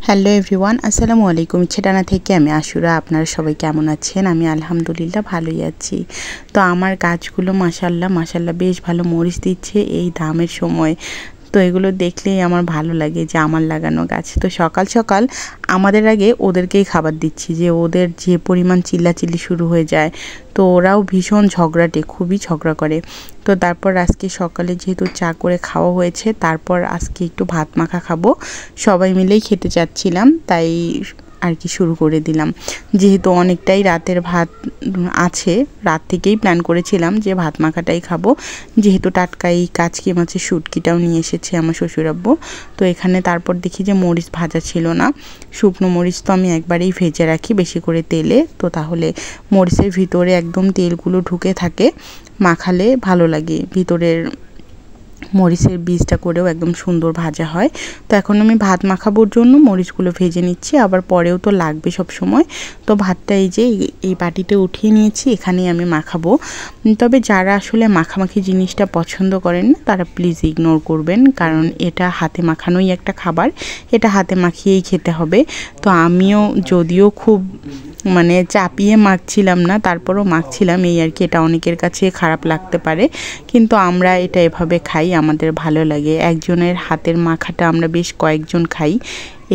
Hello everyone, আসসালামু আলাইকুম। ইচ্ছেটানা থেকে আমি আশুরা। আপনারা সবাই কেমন আছেন? আমি আলহামদুলিল্লাহ ভালোই আছি। তো আমার গাছগুলো মাশাল্লাহ বেশ ভালো মরিচ দিচ্ছে এই দামের সময়। তো এগুলো দেখলেই আমার ভালো লাগে যে আমার লাগানো গাছ। তো সকাল সকাল আমাদের আগে ওদেরকেই খাবার দিচ্ছি, যে ওদের যে পরিমাণ চিল্লাচিল্লি শুরু হয়ে যায়। তো ওরাও ভীষণ ঝগড়াটে, খুবই ঝগড়া করে। তো তারপর আজকে সকালে যেহেতু চা করে খাওয়া হয়েছে, তারপর আজকে একটু ভাত মাখা খাবো। সবাই মিলেই খেতে চাচ্ছিলাম, তাই আর কি শুরু করে দিলাম। যেহেতু অনেকটাই রাতের ভাত আছে, রাত থেকেই প্ল্যান করেছিলাম যে ভাত মাখাটাই খাবো। যেহেতু টাটকাই কাচকি মাছের শুটকিটাও নিয়ে এসেছে আমার শ্বশুরাব্বু। তো এখানে তারপর দেখি যে মরিচ ভাজা ছিল না। শুকনো মরিচ তো আমি একবারেই ভেজে রাখি বেশি করে তেলে, তো তাহলে মরিচের ভিতরে একদম তেলগুলো ঢুকে থাকে, মাখালে ভালো লাগে। ভিতরের মরিচের বীজটা করেও একদম সুন্দর ভাজা হয়। তো এখন আমি ভাত মাখাবোর জন্য মরিচগুলো ভেজে নিচ্ছি, আবার পরেও তো লাগবে সব সময়। তো ভাতটা এই যে এই বাটিতে উঠিয়ে নিয়েছি, এখানেই আমি মাখাবো। তবে যারা আসলে মাখামাখি জিনিসটা পছন্দ করেন না, তারা প্লিজ ইগনোর করবেন, কারণ এটা হাতে মাখানোই একটা খাবার, এটা হাতে মাখিয়েই খেতে হবে। তো আমিও যদিও খুব চাপিয়ে মাখছিলাম না, তারপরও মাখছিলাম, এই আর কি। এটা অনেকের কাছে খারাপ লাগতে পারে, কিন্তু আমরা এটা এভাবে খাই, আমাদের ভালো লাগে। একজনের হাতের মাখাটা আমরা বেশ কয়েকজন খাই।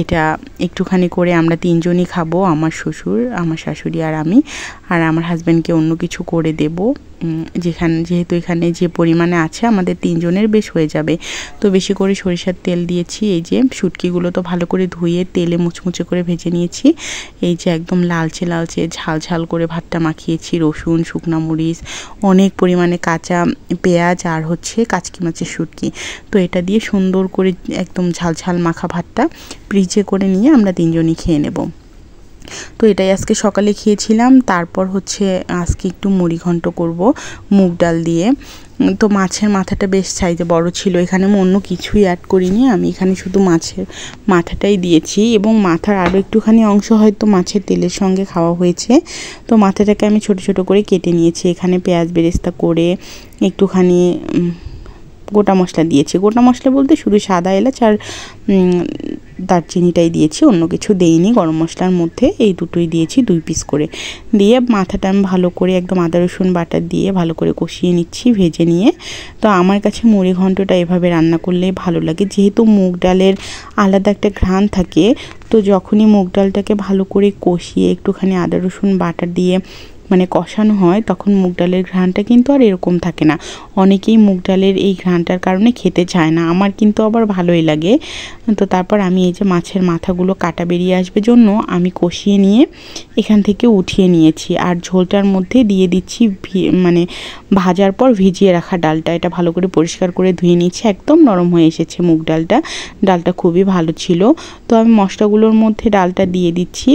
এটা একটুখানি করে আমরা তিনজনই খাবো, আমার শ্বশুর, আমার শাশুড়ি আর আমি। আর আমার হাজব্যান্ডকে অন্য কিছু করে দেব, যেহেতু এখানে যে পরিমাণে আছে আমাদের তিনজনের বেশ হয়ে যাবে। তো বেশি করে সরিষার তেল দিয়েছি। এই যে শুটকিগুলো তো ভালো করে ধুয়ে তেলে মুচমুচে করে ভেজে নিয়েছি। এই যে একদম লালচে লালচে ঝাল ঝাল করে ভাতটা মাখিয়েছি। রসুন, শুকনা মরিচ, অনেক পরিমাণে কাঁচা পেঁয়াজ আর হচ্ছে কাচকি মাছের শুটকি। তো এটা দিয়ে সুন্দর করে একদম ঝাল ঝাল মাখা ভাতটা ফ্রিজে করে নিয়ে আমরা তিনজনই খেয়ে নেব। তো এটাই আজকে সকালে খেয়েছিলাম। তারপর হচ্ছে আজকে একটু মুড়ি ঘন্ট করব মুগ ডাল দিয়ে। তো মাছের মাথাটা বেশ সাইজে বড় ছিল, এখানে আমি অন্য কিছুই অ্যাড করিনি, আমি এখানে শুধু মাছের মাথাটাই দিয়েছি, এবং মাথার আরও একটুখানি অংশ হয়তো মাছের তেলের সঙ্গে খাওয়া হয়েছে। তো মাথাটাকে আমি ছোট ছোট করে কেটে নিয়েছি। এখানে পেঁয়াজ বেরেস্তা করে একটুখানি গোটা মশলা দিয়েছি। গোটা মশলা বলতে শুধু সাদা এলাচ আর দারচিনিটাই দিয়েছি, অন্য কিছু দেইনি। গরম মশলার মধ্যে এই দুটোই দিয়েছি, 2 পিস করে দিয়ে মাথাটা আমি ভালো করে একদম আদা রসুন বাটা দিয়ে ভালো করে কষিয়ে নিচ্ছি ভেজে নিয়ে। তো আমার কাছে মুড়ি ঘন্টটা এভাবে রান্না করলেই ভালো লাগে, যেহেতু মুগ ডালের আলাদা একটা ঘ্রাণ থাকে। তো যখনই মুগ ডালটাকে ভালো করে কষিয়ে একটুখানি আদা রসুন বাটা দিয়ে কষানো হয়, তখন মুগ ডালের ঘ্রাণটা কিন্তু আর এরকম থাকে না। অনেকেই মুগ ডালের এই ঘ্রাণটার কারণে খেতে চায় না, আমার কিন্তু আবার ভালোই লাগে। তো তারপর আমি এই যে মাছের মাথাগুলো কাটা বেরিয়ে আসবে জন্য আমি কষিয়ে নিয়ে এখান থেকে উঠিয়ে নিয়েছি, আর ঝোলটার মধ্যে দিয়ে দিচ্ছি ভাজার পর ভিজিয়ে রাখা ডালটা। এটা ভালো করে পরিষ্কার করে ধুয়ে নিয়েছি, একদম নরম হয়ে এসেছে মুগ ডালটা। ডালটা খুবই ভালো ছিল। তো আমি মশলাগুলোর মধ্যে ডালটা দিয়ে দিচ্ছি।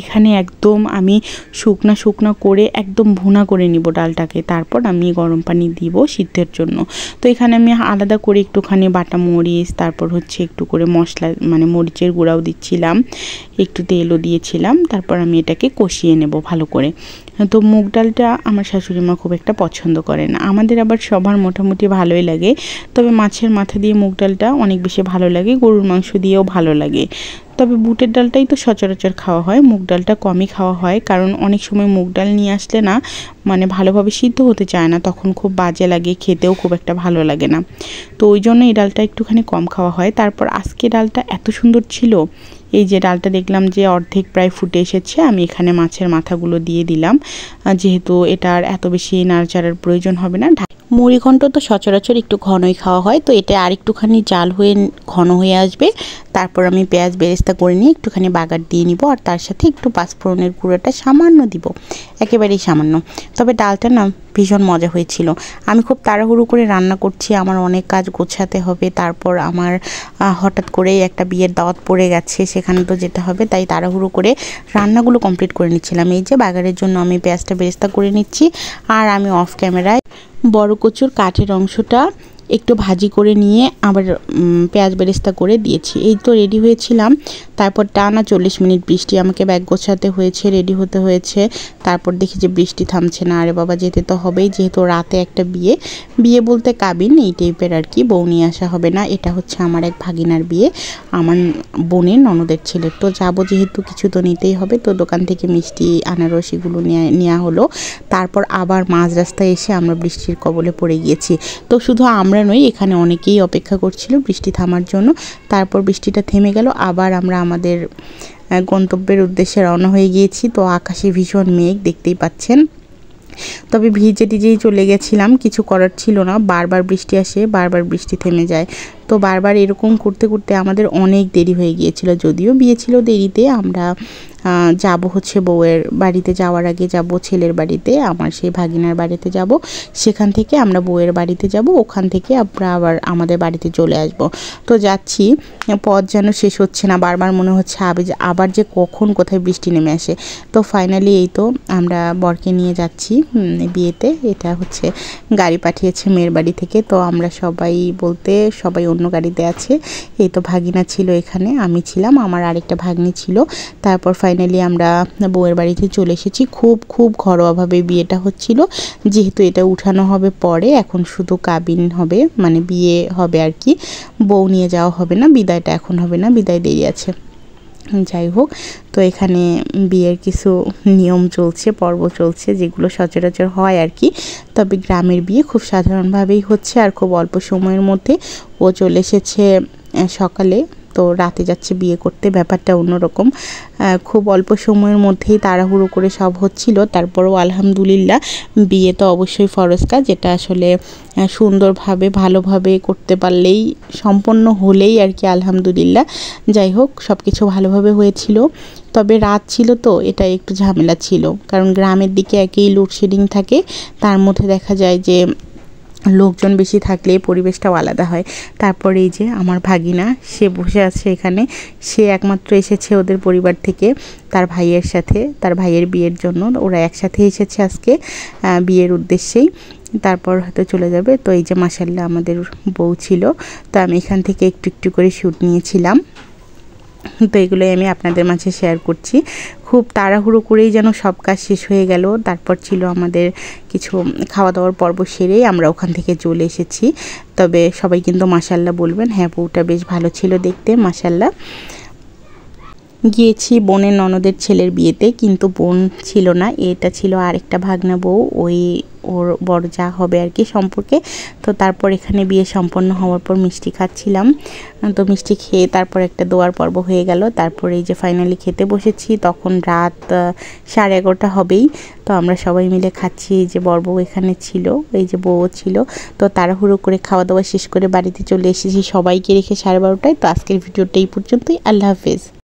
এখানে একদম আমি শুকনা করে একদম ভুনা করে নিব ডালটাকে, তারপর আমি গরম পানি দিব সিদ্ধের জন্য। তো এখানে আমি আলাদা করে একটুখানি বাটা মরিচ, তারপর হচ্ছে একটু করে মশলা মরিচের গুঁড়াও দিচ্ছিলাম, একটু তেলও দিয়েছিলাম। তারপর আমি এটাকে কষিয়ে নেব ভালো করে। তো মুগ ডালটা আমার শাশুড়ি মা খুব একটা পছন্দ করে না, আমাদের আবার সবার মোটামুটি ভালোই লাগে। তবে মাছের মাথা দিয়ে মুগ ডালটা অনেক বেশি ভালো লাগে, গরুর মাংস দিয়েও ভালো লাগে। তবে বুটের ডালটাই তো সচরাচর খাওয়া হয়, মুগ ডালটা কমই খাওয়া হয়, কারণ অনেক সময় মুগ ডাল নিয়ে আসলে না ভালোভাবে সিদ্ধ হতে চায় না, তখন খুব বাজে লাগে, খেতেও খুব একটা ভালো লাগে না। তো ওই জন্য এই ডালটা একটুখানি কম খাওয়া হয়। তারপর আজকে ডালটা এত সুন্দর ছিল, এই যে ডালটা দেখলাম যে অর্ধেক প্রায় ফুটে এসেছে, আমি এখানে মাছের মাথাগুলো দিয়ে দিলাম, যেহেতু এটার এত বেশি নাড়াচাড়ার প্রয়োজন হবে না। মুড়ি ঘন্ট তো সচরাচর একটু ঘনই খাওয়া হয়, তো এটা আর একটুখানি জাল হয়ে ঘন হয়ে আসবে। তারপর আমি পেঁয়াজ বেরেস্তা করে নিয়ে একটুখানি বাগার দিয়ে নিব, আর তার সাথে একটু পাঁচফোড়নের গুঁড়োটা সামান্য দিব, একেবারেই সামান্য। তবে ডালটা না ভীষণ মজা হয়েছিল। আমি খুব তাড়াহুড়ো করে রান্না করছি, আমার অনেক কাজ গোছাতে হবে। তারপর আমার হঠাৎ করেই একটা বিয়ের দাওয়াত পড়ে গেছে, সেখানে তো যেতে হবে, তাই তাড়াহুড়ো করে রান্নাগুলো কমপ্লিট করে নিচ্ছিলাম। এই যে বাগারের জন্য আমি পেঁয়াজটা বেরেস্তা করে নিচ্ছি, আর আমি অফ ক্যামেরায় বড় কচুর কাঠের অংশটা একটু ভাজি করে নিয়ে আবার পেঁয়াজ বেরেস্তা করে দিয়েছি। এই তো রেডি হয়েছিলাম। তারপর টানা 40 মিনিট বৃষ্টি, আমাকে ব্যাগ গোছাতে হয়েছে, রেডি হতে হয়েছে। তারপর দেখি যে বৃষ্টি থামছে না। আরে বাবা, যেতে তো হবেই, যেহেতু রাতে একটা বিয়ে বলতে কাবিন এই টাইপের আর কি, বউ নিয়ে আসা হবে না। এটা হচ্ছে আমার এক ভাগিনার বিয়ে, আমার বোনের ননদের ছেলের। তো যাবো যেহেতু, কিছু তো নিতেই হবে। তো দোকান থেকে মিষ্টি আনারস এগুলো নেওয়া হলো। তারপর আবার মাঝ রাস্তায় এসে আমরা বৃষ্টির কবলে পড়ে গিয়েছি। তো শুধু আমরা নই, এখানে অনেকেই অপেক্ষা করছিল বৃষ্টি থামার জন্য। তারপর বৃষ্টিটা থেমে গেল, আবার আমরা আমাদের গন্তব্যের উদ্দেশ্যে রওনা হয়ে গিয়েছি। তো আকাশে ভীষণ মেঘ, দেখতেই পাচ্ছেন। তবে ভিজেই চলে গেছিলাম, কিছু করার ছিল না। বারবার বৃষ্টি আসে, বারবার বৃষ্টি থেমে যায়। তো বারবার এরকম করতে করতে আমাদের অনেক দেরি হয়ে গিয়েছিল। যদিও বিয়ে ছিল দেরিতে, আমরা যাব হচ্ছে বউয়ের বাড়িতে, যাওয়ার আগে যাব ছেলের বাড়িতে, আমার সেই ভাগিনার বাড়িতে যাব। সেখান থেকে আমরা বউয়ের বাড়িতে যাব, ওখান থেকে আমরা আবার আমাদের বাড়িতে চলে আসব। তো যাচ্ছি, পথ যেন শেষ হচ্ছে না, বারবার মনে হচ্ছে আবার যে কখন কোথায় বৃষ্টি নেমে আসে। তো ফাইনালি এই তো আমরা বরকে নিয়ে যাচ্ছি বিয়েতে। এটা হচ্ছে গাড়ি পাঠিয়েছে মেয়ের বাড়ি থেকে। তো আমরা সবাই অন্য গাড়িতে আছে। এই তো ভাগিনা ছিল এখানে, আমি ছিলাম, আমার আরেকটা ভাগ্নি ছিল। তারপর ফাইনালি আমরা বউয়ের বাড়িতে চলে এসেছি। খুব ঘরোয়াভাবে বিয়েটা হচ্ছিল, যেহেতু এটা উঠানো হবে পরে, এখন শুধু কাবিন হবে, মানে বিয়ে হবে আর কি। বউ নিয়ে যাওয়া হবে না, বিদায়টা এখন হবে না, বিদায় দেরি আছে। যাই হোক, তো এখানে বিয়ের কিছু নিয়ম চলছে, পর্ব চলছে, যেগুলো সচরাচর হয় আর কি। তবে গ্রামের বিয়ে খুব সাধারণভাবেই হচ্ছে, আর খুব অল্প সময়ের মধ্যে। ও চলে এসেছে সকালে, তো রাতে যাচ্ছে বিয়ে করতে। ব্যাপারটা অন্যরকম, খুব অল্প সময়ের মধ্যেই তাড়াহুড়ো করে সব হচ্ছিল। তারপরও আলহামদুলিল্লাহ, বিয়ে তো অবশ্যই ফরজ কাজ, যেটা আসলে সুন্দরভাবে ভালোভাবে করতে পারলেই, সম্পন্ন হলেই আর কি আলহামদুলিল্লাহ। যাই হোক, সব কিছু ভালোভাবে হয়েছিল। তবে রাত ছিল তো, এটা একটু ঝামেলা ছিল, কারণ গ্রামের দিকে একেই লোডশেডিং থাকে, তার মধ্যে দেখা যায় যে লোকজন বেশি থাকলে পরিবেশটাও আলাদা হয়। তারপর এই যে আমার ভাগিনা, সে বসে আছে এখানে। সে একমাত্র এসেছে ওদের পরিবার থেকে তার ভাইয়ের সাথে, তার ভাইয়ের বিয়ের জন্য। ওরা একসাথে এসেছে আজকে বিয়ের উদ্দেশ্যেই, তারপর হয়তো চলে যাবে। তো এই যে মাশাআল্লাহ আমাদের বউ ছিল। তো আমি এখান থেকে একটু করে শ্যুট নিয়েছিলাম। তো এগুলোই আমি আপনাদের মাঝে শেয়ার করছি। খুব তাড়াহুড়ো করেই যেন সব কাজ শেষ হয়ে গেল। তারপর ছিল আমাদের কিছু খাওয়া দাওয়ার পর্ব সেরেই আমরা ওখান থেকে চলে এসেছি। তবে সবাই কিন্তু মাশাআল্লাহ বলবেন, হ্যাঁ বউটা বেশ ভালো ছিল দেখতে, মাশাআল্লাহ। গিয়েছি বোনের ননদের ছেলের বিয়েতে, কিন্তু বোন ছিল না, এটা ছিল আরেকটা ভাগনা বউ, ওর বড় যা হবে আর কি সম্পর্কে। তো তারপর এখানে বিয়ে সম্পন্ন হওয়ার পর মিষ্টি খাচ্ছিলাম। তো মিষ্টি খেয়ে তারপর একটা দোয়ার পর্ব হয়ে গেল। তারপর এই যে ফাইনালি খেতে বসেছি, তখন রাত 11:30 হবেই। তো আমরা সবাই মিলে খাচ্ছি। এই যে বর বউ এখানে ছিল, এই যে বউও ছিল। তো তাড়াহুড়ো করে খাওয়া দাওয়া শেষ করে বাড়িতে চলে এসেছি সবাইকে রেখে 12:30টায়। তো আজকের ভিডিওটা এই পর্যন্তই, আল্লাহ হাফেজ।